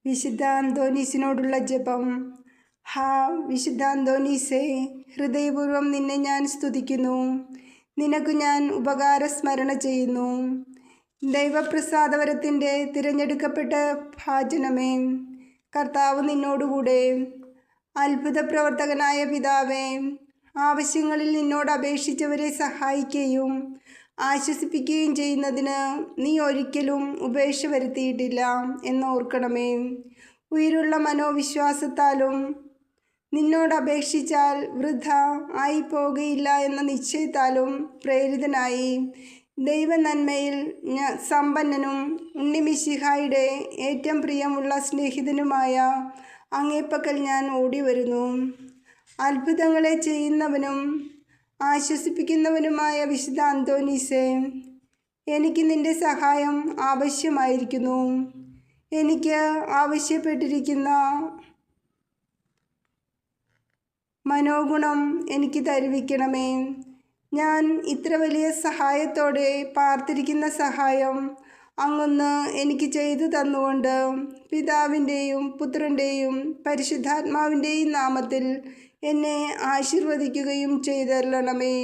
വിശുദ്ധ അന്തോനീസിനോടുള്ള ജപം. ഹാ വിശുദ്ധ അന്തോനീസേ, ഹൃദയപൂർവ്വം നിന്നെ ഞാൻ സ്തുതിക്കുന്നു. നിനക്കു ഞാൻ ഉപകാരസ്മരണ ചെയ്യുന്നു. ദൈവപ്രസാദവരത്തിൻ്റെ തിരഞ്ഞെടുക്കപ്പെട്ട ഭാജനമേ, കർത്താവ് നിന്നോടുകൂടെ. അത്ഭുത പ്രവർത്തകനായ പിതാവേ, ആവശ്യങ്ങളിൽ നിന്നോട് അപേക്ഷിച്ചവരെ സഹായിക്കുകയും ആശ്വസിപ്പിക്കുകയും ചെയ്യുന്നതിന് നീ ഒരിക്കലും ഉപേക്ഷ വരുത്തിയിട്ടില്ല എന്നോർക്കണമേ. ഉயிருള്ള മനോവിശ്വാസത്താലും നിന്നോട് അപേക്ഷിച്ചാൽ വൃഥ ആയി പോകുകയില്ല എന്ന നിശ്ചയത്താലും പ്രേരിതനായി ദൈവനന്മയിൽ സമ്പന്നനും ഉണ്ണിമിശിഹായുടെ ഏറ്റവും പ്രിയമുള്ള സ്നേഹിതനുമായ അങ്ങേപ്പക്കൽ ഞാൻ ഓടി വരുന്നു. അത്ഭുതങ്ങളെ ചെയ്യുന്നവനും ആശ്വസിപ്പിക്കുന്നവനുമായ വിശുദ്ധ അന്തോനീസേ, എനിക്ക് നിന്റെ സഹായം ആവശ്യമായിരിക്കുന്നു. എനിക്ക് ആവശ്യപ്പെട്ടിരിക്കുന്ന മനോഗുണം എനിക്ക് തരുവിക്കണമേ. ഞാൻ ഇത്ര വലിയ സഹായത്തോടെ പാർത്തിരിക്കുന്ന സഹായം അങ്ങൊന്ന് എനിക്ക് ചെയ്തു തന്നുകൊണ്ട് പിതാവിൻ്റെയും പുത്രൻ്റെയും പരിശുദ്ധാത്മാവിൻ്റെയും നാമത്തിൽ എന്നെ ആശീർവദിക്കുകയും ചെയ്തരുളണമേ.